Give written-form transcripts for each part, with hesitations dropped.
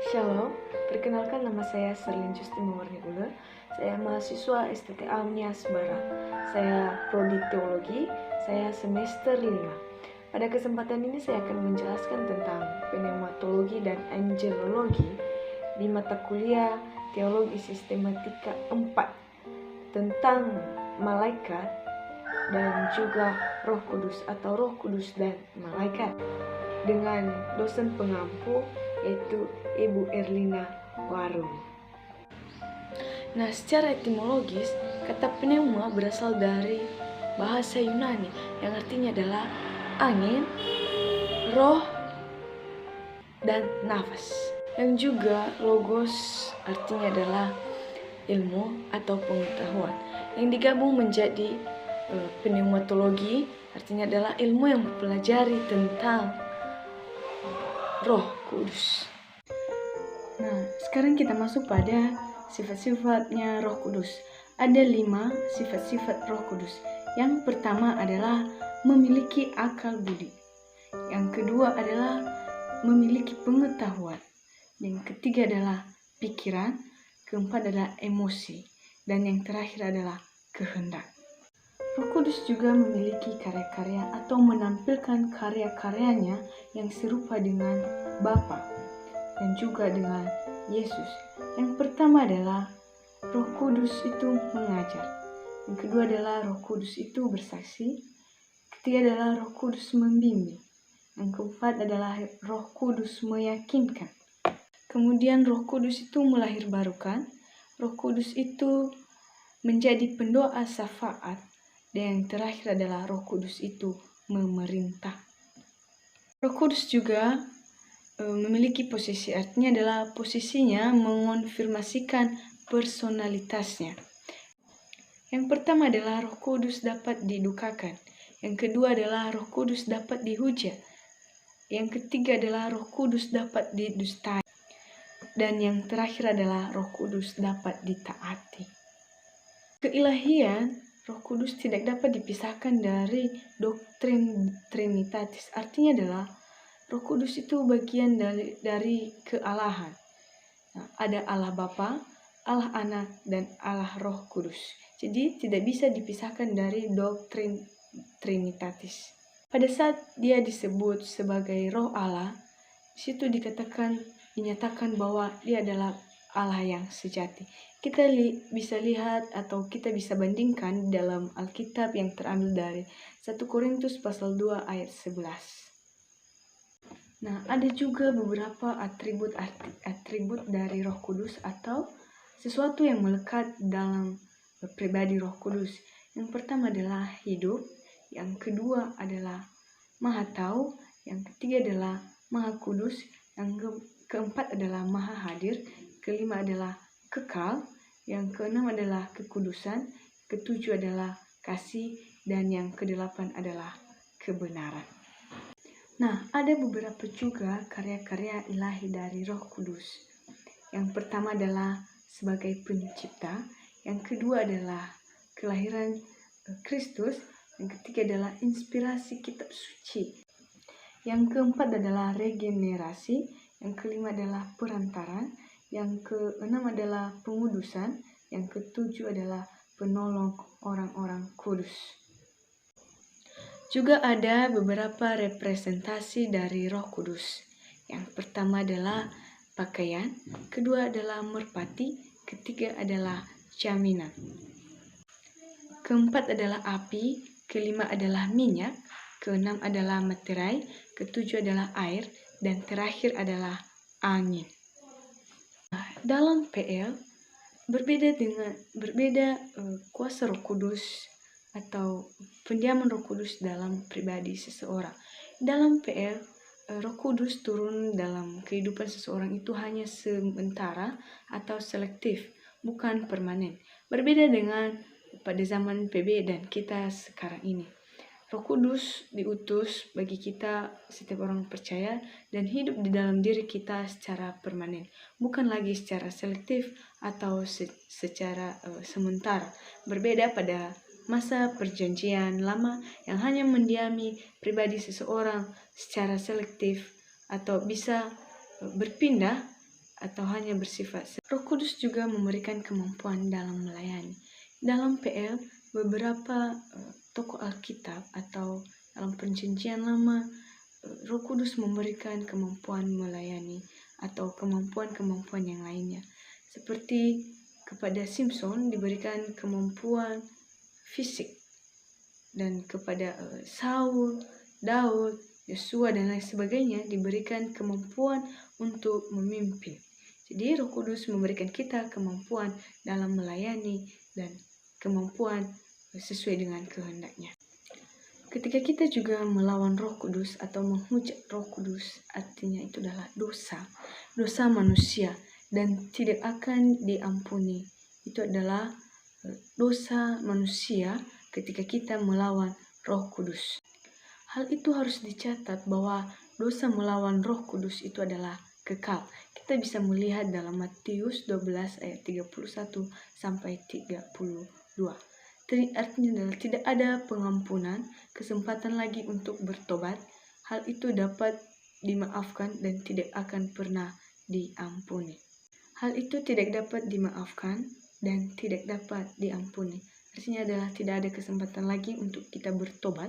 Shalom, perkenalkan nama saya Serlin Justin Mewarni Ule. Saya mahasiswa STTA Unias Barat. Saya prodi teologi, saya semester 5. Pada kesempatan ini saya akan menjelaskan tentang pneumatologi dan angelologi di mata kuliah teologi sistematika 4 tentang malaikat dan juga Roh Kudus atau Roh Kudus dan malaikat dengan dosen pengampu yaitu Ibu Erlina Warung. Nah, secara etimologis, kata pneuma berasal dari bahasa Yunani yang artinya adalah angin, roh, dan nafas. Yang juga logos artinya adalah ilmu atau pengetahuan. Yang digabung menjadi pneumatologi artinya adalah ilmu yang mempelajari tentang Roh Kudus. Nah, sekarang kita masuk pada sifat-sifatnya Roh Kudus. Ada 5 sifat-sifat Roh Kudus. Yang pertama adalah memiliki akal budi. Yang kedua adalah memiliki pengetahuan. Yang ketiga adalah pikiran. Keempat adalah emosi. Dan yang terakhir adalah kehendak. Roh Kudus juga memiliki karya-karya atau menampilkan karya-karyanya yang serupa dengan Bapa dan juga dengan Yesus. Yang pertama adalah Roh Kudus itu mengajar. Yang kedua adalah Roh Kudus itu bersaksi. Ketiga adalah Roh Kudus membimbing. Yang keempat adalah Roh Kudus meyakinkan. Kemudian Roh Kudus itu melahirbarukan. Roh Kudus itu menjadi pendoa syafaat. Dan yang terakhir adalah Roh Kudus itu memerintah. Roh Kudus juga memiliki posisi, artinya adalah posisinya mengonfirmasikan personalitasnya. Yang pertama adalah Roh Kudus dapat didukakan. Yang kedua adalah Roh Kudus dapat dihujat. Yang ketiga adalah Roh Kudus dapat didustai. Dan yang terakhir adalah Roh Kudus dapat ditaati. Keilahian Roh Kudus tidak dapat dipisahkan dari doktrin Trinitatis. Artinya adalah Roh Kudus itu bagian dari kealahan. Nah, ada Allah Bapa, Allah Anak, dan Allah Roh Kudus. Jadi tidak bisa dipisahkan dari doktrin Trinitatis. Pada saat dia disebut sebagai Roh Allah, di situ dinyatakan bahwa dia adalah Allah yang sejati. Kita bisa lihat atau kita bisa bandingkan dalam Alkitab yang terambil dari 1 Korintus pasal 2 ayat 11. Nah, ada juga beberapa atribut dari Roh Kudus atau sesuatu yang melekat dalam pribadi Roh Kudus. Yang pertama adalah hidup, yang kedua adalah Maha Tahu, yang ketiga adalah Maha Kudus, yang keempat adalah Maha Hadir, kelima adalah kekal, yang keenam adalah kekudusan, ketujuh adalah kasih, dan yang kedelapan adalah kebenaran. Nah, ada beberapa juga karya-karya ilahi dari Roh Kudus. Yang pertama adalah sebagai pencipta, yang kedua adalah kelahiran Kristus, yang ketiga adalah inspirasi kitab suci, yang keempat adalah regenerasi, yang kelima adalah perantaran, yang keenam adalah pengudusan, yang ketujuh adalah penolong orang-orang kudus. Juga ada beberapa representasi dari Roh Kudus. Yang pertama adalah pakaian, kedua adalah merpati, ketiga adalah jaminan. Keempat adalah api, kelima adalah minyak, keenam adalah materai, ketujuh adalah air, dan terakhir adalah angin. Nah, dalam PL berbeda kuasa Roh Kudus atau pendiaman Roh Kudus dalam pribadi seseorang. Dalam PL, Roh Kudus turun dalam kehidupan seseorang itu hanya sementara atau selektif, bukan permanen. Berbeda dengan pada zaman PB dan kita sekarang ini. Roh Kudus diutus bagi kita setiap orang percaya dan hidup di dalam diri kita secara permanen, bukan lagi secara selektif atau secara sementara. Berbeda pada masa perjanjian lama yang hanya mendiami pribadi seseorang secara selektif atau bisa berpindah atau hanya bersifat. Roh Kudus juga memberikan kemampuan dalam melayani. Dalam PL, beberapa tokoh Alkitab atau dalam Perjanjian Lama, Roh Kudus memberikan kemampuan melayani atau kemampuan-kemampuan yang lainnya. Seperti kepada Simpson diberikan kemampuan fisik, dan kepada Saul, Daud, Yosua dan lain sebagainya diberikan kemampuan untuk memimpin. Jadi Roh Kudus memberikan kita kemampuan dalam melayani dan kemampuan sesuai dengan kehendaknya. Ketika kita juga melawan Roh Kudus atau menghujat Roh Kudus, artinya itu adalah dosa manusia dan tidak akan diampuni. Itu adalah dosa manusia ketika kita melawan Roh Kudus. Hal itu harus dicatat bahwa dosa melawan Roh Kudus itu adalah kekal. Kita bisa melihat dalam Matius 12 ayat 31 sampai 32. Artinya adalah tidak ada pengampunan, kesempatan lagi untuk bertobat. Hal itu dapat dimaafkan dan tidak akan pernah diampuni. Hal itu tidak dapat dimaafkan dan tidak dapat diampuni. Artinya adalah tidak ada kesempatan lagi untuk kita bertobat.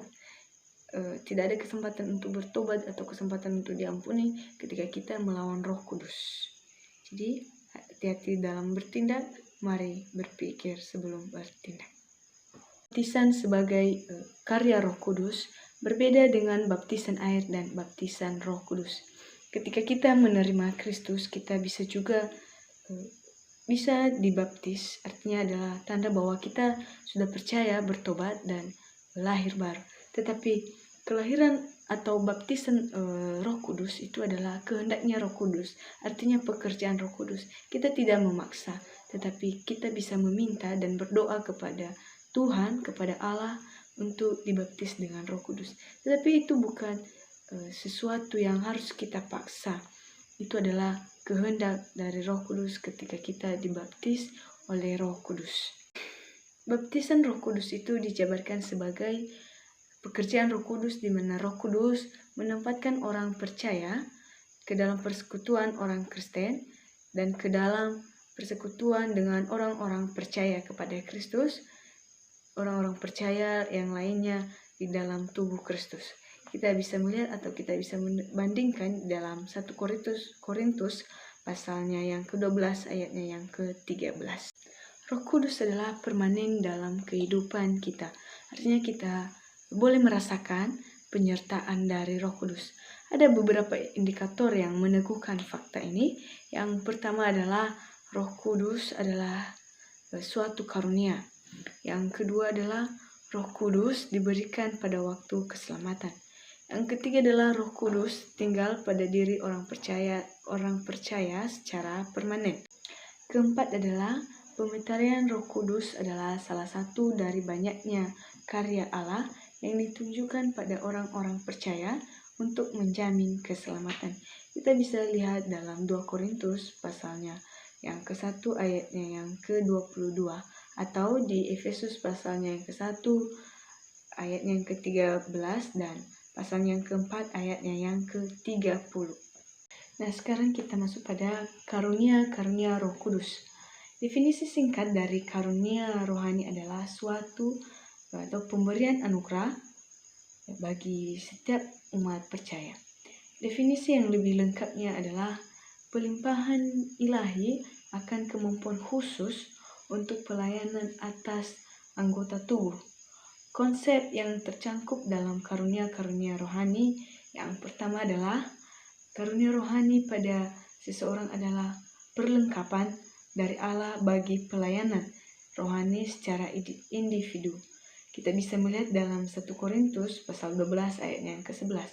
Tidak ada kesempatan untuk bertobat atau kesempatan untuk diampuni ketika kita melawan Roh Kudus. Jadi hati-hati dalam bertindak, mari berpikir sebelum bertindak. Baptisan sebagai karya Roh Kudus berbeda dengan baptisan air dan baptisan Roh Kudus. Ketika kita menerima Kristus, kita bisa juga bisa dibaptis, artinya adalah tanda bahwa kita sudah percaya, bertobat, dan lahir baru. Tetapi kelahiran atau baptisan Roh Kudus itu adalah kehendaknya Roh Kudus, artinya pekerjaan Roh Kudus. Kita tidak memaksa, tetapi kita bisa meminta dan berdoa kepada Tuhan, kepada Allah untuk dibaptis dengan Roh Kudus. Tetapi itu bukan sesuatu yang harus kita paksa. Itu adalah kehendak dari Roh Kudus ketika kita dibaptis oleh Roh Kudus. Baptisan Roh Kudus itu dijabarkan sebagai pekerjaan Roh Kudus, di mana Roh Kudus menempatkan orang percaya ke dalam persekutuan orang Kristen dan ke dalam persekutuan dengan orang-orang percaya kepada Kristus, orang-orang percaya yang lainnya di dalam tubuh Kristus. Kita bisa melihat atau kita bisa membandingkan dalam 1 Korintus pasalnya yang ke-12 ayatnya yang ke-13. Roh Kudus adalah permanen dalam kehidupan kita. Artinya kita boleh merasakan penyertaan dari Roh Kudus. Ada beberapa indikator yang meneguhkan fakta ini. Yang pertama adalah Roh Kudus adalah suatu karunia. Yang kedua adalah Roh Kudus diberikan pada waktu keselamatan. Yang ketiga adalah Roh Kudus tinggal pada diri orang percaya secara permanen. Keempat adalah pemeterian Roh Kudus adalah salah satu dari banyaknya karya Allah yang ditunjukkan pada orang-orang percaya untuk menjamin keselamatan. Kita bisa lihat dalam 2 Korintus pasalnya yang ke-1 ayatnya yang ke-22 atau di Efesus pasalnya yang ke-1 ayatnya yang ke-13 dan pasal yang ke-4 ayatnya yang ke-30. Nah, sekarang kita masuk pada karunia-karunia Roh Kudus. Definisi singkat dari karunia rohani adalah suatu atau pemberian anugerah bagi setiap umat percaya. Definisi yang lebih lengkapnya adalah pelimpahan ilahi akan kemampuan khusus untuk pelayanan atas anggota tubuh. Konsep yang tercangkup dalam karunia-karunia rohani yang pertama adalah karunia rohani pada seseorang adalah perlengkapan dari Allah bagi pelayanan rohani secara individu. Kita bisa melihat dalam 1 Korintus pasal 12 ayatnya yang ke-11.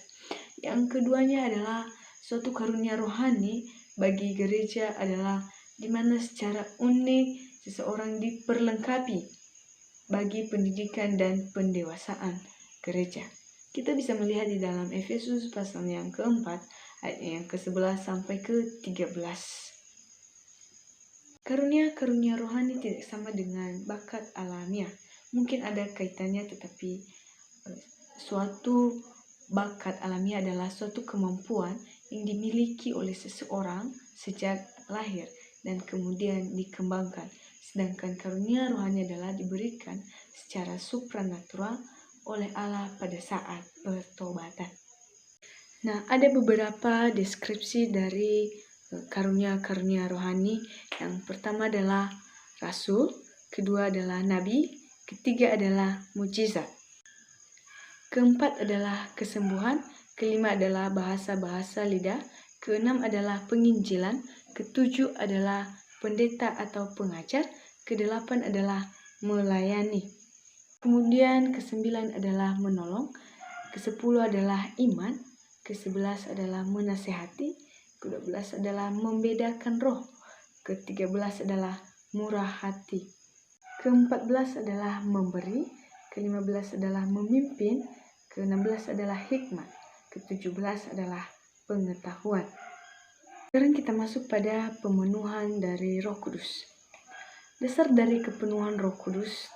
Yang keduanya adalah suatu karunia rohani bagi gereja adalah di mana secara unik seseorang diperlengkapi bagi pendidikan dan pendewasaan gereja. Kita bisa melihat di dalam Efesus pasal yang ke-4 ayat yang ke-11 sampai ke-13. Karunia-karunia rohani tidak sama dengan bakat alamiah. Mungkin ada kaitannya, tetapi suatu bakat alamiah adalah suatu kemampuan yang dimiliki oleh seseorang sejak lahir dan kemudian dikembangkan. Sedangkan karunia rohani adalah diberikan secara supranatural oleh Allah pada saat pertobatan. Nah, ada beberapa deskripsi dari karunia-karunia rohani. Yang pertama adalah rasul, kedua adalah nabi, ketiga adalah mujizat, keempat adalah kesembuhan, kelima adalah bahasa-bahasa lidah, keenam adalah penginjilan, ketujuh adalah pendeta atau pengajar, kedelapan adalah melayani. Kemudian kesembilan adalah menolong, kesepuluh adalah iman, ke-11 adalah menasehati, ke-12 adalah membedakan roh, ke-13 adalah murah hati, ke-14 adalah memberi, ke-15 adalah memimpin, ke-16 adalah hikmat, ke-17 adalah pengetahuan. Sekarang kita masuk pada pemenuhan dari Roh Kudus. Dasar dari kepenuhan Roh Kudus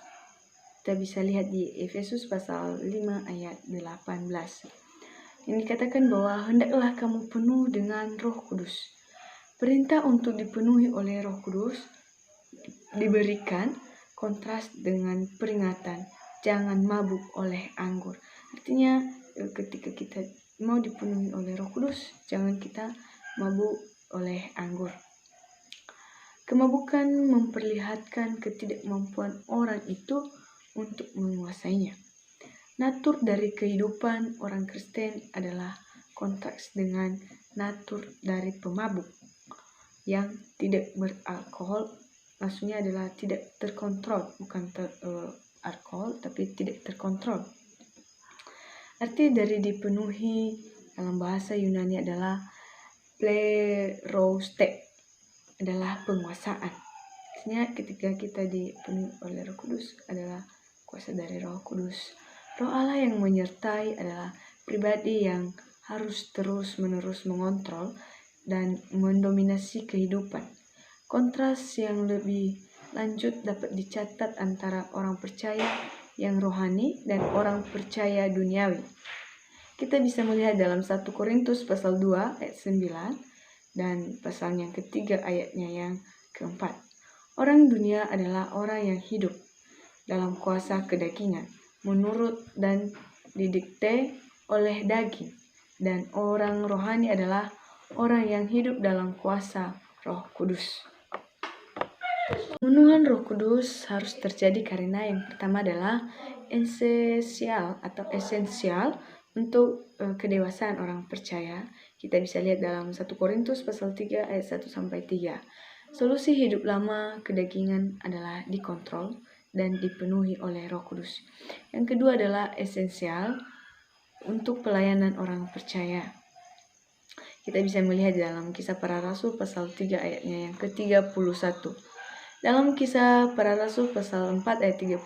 kita bisa lihat di Efesus pasal 5 ayat 18. Yang dikatakan bahwa hendaklah kamu penuh dengan Roh Kudus. Perintah untuk dipenuhi oleh Roh Kudus diberikan kontras dengan peringatan jangan mabuk oleh anggur. Artinya ketika kita mau dipenuhi oleh Roh Kudus, jangan kita mabuk oleh anggur. Kemabukan memperlihatkan ketidakmampuan orang itu untuk menguasainya. Natur dari kehidupan orang Kristen adalah kontras dengan natur dari pemabuk yang tidak beralkohol, maksudnya adalah tidak terkontrol, bukan alkohol tapi tidak terkontrol. Arti dari dipenuhi dalam bahasa Yunani adalah pleroste, adalah penguasaan. Artinya ketika kita dipenuhi oleh Roh Kudus adalah kuasa dari Roh Kudus. Roh Allah yang menyertai adalah pribadi yang harus terus-menerus mengontrol dan mendominasi kehidupan. Kontras yang lebih lanjut dapat dicatat antara orang percaya yang rohani dan orang percaya duniawi. Kita bisa melihat dalam 1 Korintus pasal 2 ayat 9 dan pasal yang ketiga ayatnya yang keempat. Orang dunia adalah orang yang hidup dalam kuasa kedagingan, menurut dan didikte oleh daging. Dan orang rohani adalah orang yang hidup dalam kuasa Roh Kudus. Pemenuhan Roh Kudus harus terjadi karena yang pertama adalah esensial untuk kedewasaan orang percaya. Kita bisa lihat dalam 1 Korintus pasal 3 ayat 1-3. Solusi hidup lama kedagingan adalah dikontrol dan dipenuhi oleh Roh Kudus. Yang kedua adalah esensial untuk pelayanan orang percaya. Kita bisa melihat dalam Kisah Para Rasul pasal 3 ayatnya yang ke-31. Dalam Kisah Para Rasul pasal 4 ayat 31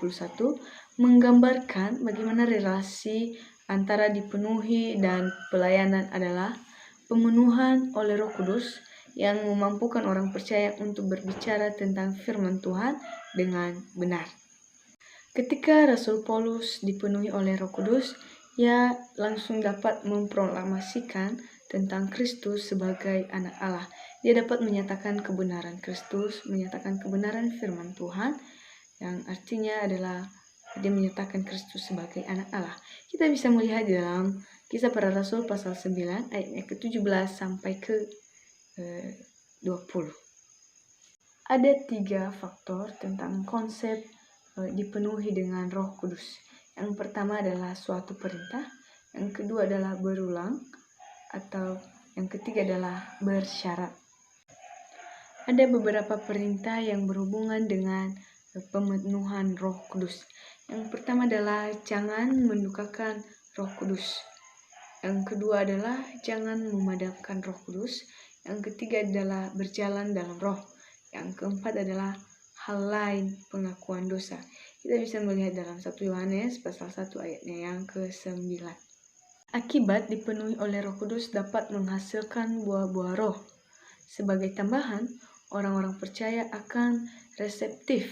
menggambarkan bagaimana relasi antara dipenuhi dan pelayanan adalah pemenuhan oleh Roh Kudus yang memampukan orang percaya untuk berbicara tentang firman Tuhan dengan benar. Ketika Rasul Paulus dipenuhi oleh Roh Kudus, ia langsung dapat memproklamasikan tentang Kristus sebagai anak Allah. Dia dapat menyatakan kebenaran Kristus, menyatakan kebenaran firman Tuhan, yang artinya adalah dia menyatakan Kristus sebagai anak Allah. Kita bisa melihat di dalam Kisah Para Rasul pasal 9 ayatnya ke-17 sampai ke-20. Ada 3 faktor tentang konsep dipenuhi dengan Roh Kudus. Yang pertama adalah suatu perintah, yang kedua adalah berulang, atau yang ketiga adalah bersyarat. Ada beberapa perintah yang berhubungan dengan pemenuhan Roh Kudus. Yang pertama adalah jangan mendukakan Roh Kudus. Yang kedua adalah jangan memadamkan Roh Kudus. Yang ketiga adalah berjalan dalam Roh. Yang keempat adalah hal lain pengakuan dosa. Kita bisa melihat dalam 1 Yohanes pasal 1 ayatnya yang ke-9. Akibat dipenuhi oleh Roh Kudus dapat menghasilkan buah-buah roh. Sebagai tambahan, orang-orang percaya akan reseptif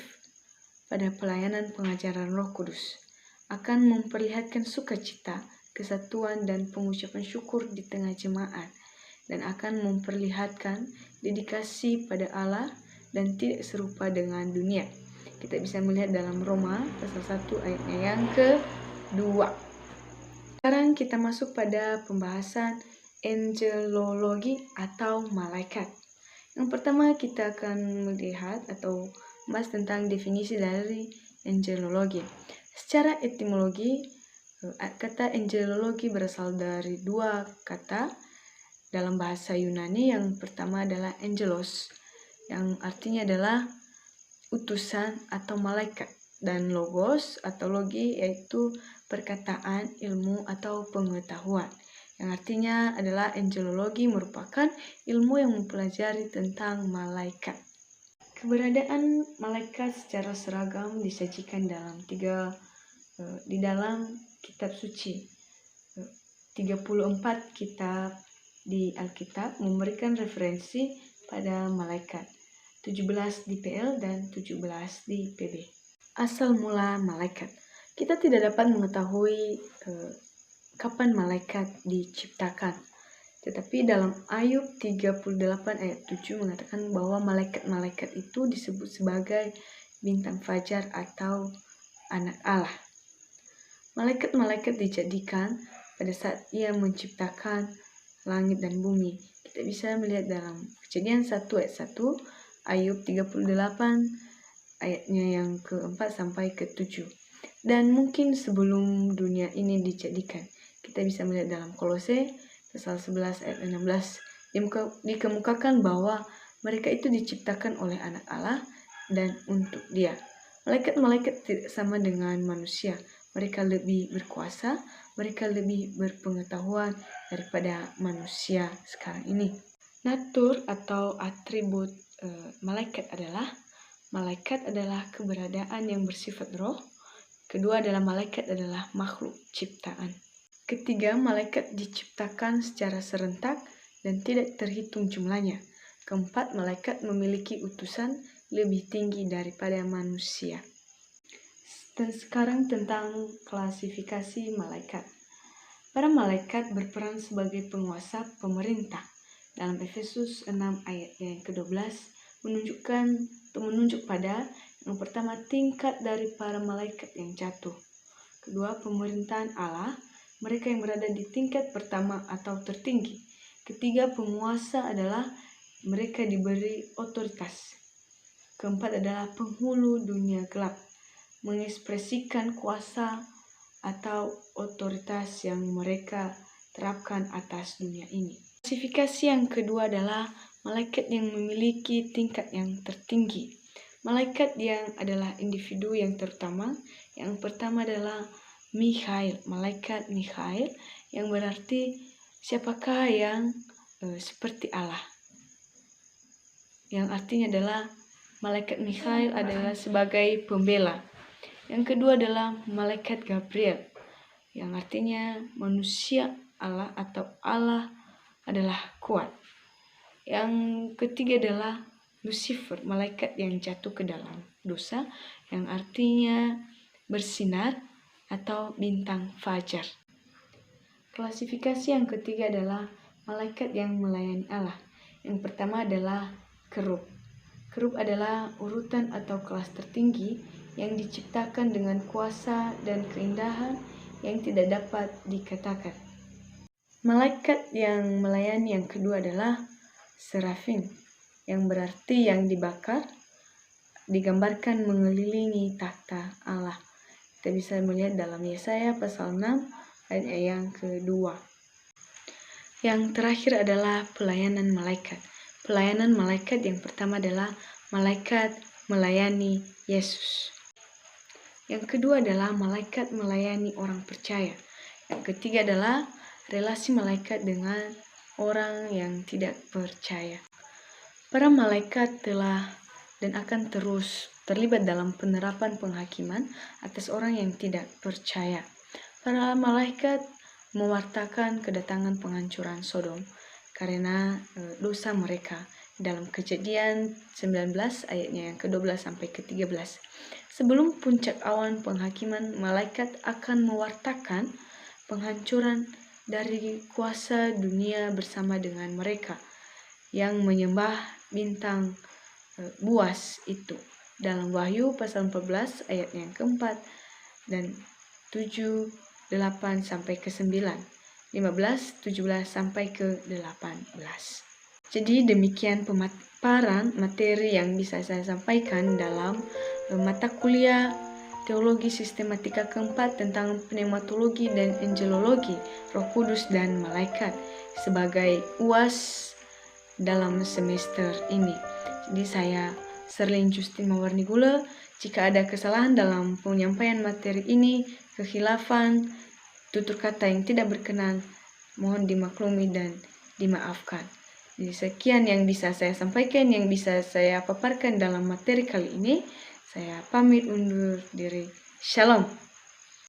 pada pelayanan pengajaran Roh Kudus, akan memperlihatkan sukacita, kesatuan, dan pengucapan syukur di tengah jemaat, dan akan memperlihatkan dedikasi pada Allah dan tidak serupa dengan dunia. Kita bisa melihat dalam Roma pasal 1 ayatnya yang ke-2. Sekarang kita masuk pada pembahasan angelologi atau malaikat. Yang pertama kita akan melihat atau membahas tentang definisi dari angelologi. Secara etimologi, kata angelologi berasal dari dua kata dalam bahasa Yunani. Yang pertama adalah angelos, yang artinya adalah utusan atau malaikat, dan logos atau logi yaitu perkataan, ilmu atau pengetahuan, yang artinya adalah angelologi merupakan ilmu yang mempelajari tentang malaikat. Keberadaan malaikat secara seragam disajikan di dalam kitab suci. 34 kitab di Alkitab memberikan referensi pada malaikat, 17 di PL dan 17 di PB. Asal mula malaikat. Kita tidak dapat mengetahui kapan malaikat diciptakan. Tetapi dalam Ayub 38 ayat 7 mengatakan bahwa malaikat-malaikat itu disebut sebagai bintang fajar atau anak Allah. Malaikat-malaikat dijadikan pada saat ia menciptakan langit dan bumi. Kita bisa melihat dalam Kejadian 1 ayat 1, Ayub 38 ayatnya yang ke-4 sampai ke-7. Dan mungkin sebelum dunia ini dijadikan, kita bisa melihat dalam Kolose pasal 11 ayat 16 dikemukakan bahwa mereka itu diciptakan oleh anak Allah dan untuk Dia. Malaikat-malaikat tidak sama dengan manusia. Mereka lebih berkuasa, mereka lebih berpengetahuan daripada manusia sekarang ini. Natur atau atribut malaikat adalah keberadaan yang bersifat roh. Kedua adalah malaikat adalah makhluk ciptaan. Ketiga, malaikat diciptakan secara serentak dan tidak terhitung jumlahnya. Keempat, malaikat memiliki utusan lebih tinggi daripada manusia. Dan sekarang tentang klasifikasi malaikat. Para malaikat berperan sebagai penguasa pemerintah. Dalam Efesus 6 ayat yang ke-12 menunjuk pada yang pertama, tingkat dari para malaikat yang jatuh. Kedua, pemerintahan Allah, mereka yang berada di tingkat pertama atau tertinggi. Ketiga, penguasa adalah mereka diberi otoritas. Keempat adalah penghulu dunia gelap, mengekspresikan kuasa atau otoritas yang mereka terapkan atas dunia ini. Klasifikasi yang kedua adalah malaikat yang memiliki tingkat yang tertinggi. Malaikat yang adalah individu yang terutama. Yang pertama adalah Mikhail, malaikat Mikhail, yang berarti siapakah yang seperti Allah. Yang artinya adalah malaikat Mikhail adalah sebagai pembela. Yang kedua adalah malaikat Gabriel, yang artinya manusia Allah atau Allah adalah kuat. Yang ketiga adalah Lucifer, malaikat yang jatuh ke dalam dosa, yang artinya bersinar atau bintang fajar. Klasifikasi yang ketiga adalah malaikat yang melayani Allah. Yang pertama adalah kerub. Kerub adalah urutan atau kelas tertinggi yang diciptakan dengan kuasa dan keindahan yang tidak dapat dikatakan. Malaikat yang melayani yang kedua adalah serafim, yang berarti yang dibakar, digambarkan mengelilingi takhta Allah. Kita bisa melihat dalam Yesaya pasal 6 ayat yang kedua. Yang terakhir adalah pelayanan malaikat. Pelayanan malaikat yang pertama adalah malaikat melayani Yesus. Yang kedua adalah malaikat melayani orang percaya. Yang ketiga adalah relasi malaikat dengan orang yang tidak percaya. Para malaikat telah dan akan terus terlibat dalam penerapan penghakiman atas orang yang tidak percaya. Para malaikat mewartakan kedatangan penghancuran Sodom karena dosa mereka. Dalam Kejadian 19 ayatnya yang ke-12 sampai ke-13. Sebelum puncak awan penghakiman, malaikat akan mewartakan penghancuran dari kuasa dunia bersama dengan mereka yang menyembah bintang buas itu. Dalam Wahyu pasal 14 ayat yang keempat dan 7, 8 sampai ke 9, 15, 17 sampai ke 18. Jadi demikian pemaparan materi yang bisa saya sampaikan dalam mata kuliah Teologi Sistematika keempat tentang pneumatologi dan angelologi, Roh Kudus dan malaikat sebagai UAS dalam semester ini. Jadi saya Serlin Justin Mawarnigula. Jika ada kesalahan dalam penyampaian materi ini, kekhilafan, tutur kata yang tidak berkenan, mohon dimaklumi dan dimaafkan. Jadi sekian yang bisa saya sampaikan, yang bisa saya paparkan dalam materi kali ini. Saya pamit undur diri. Shalom.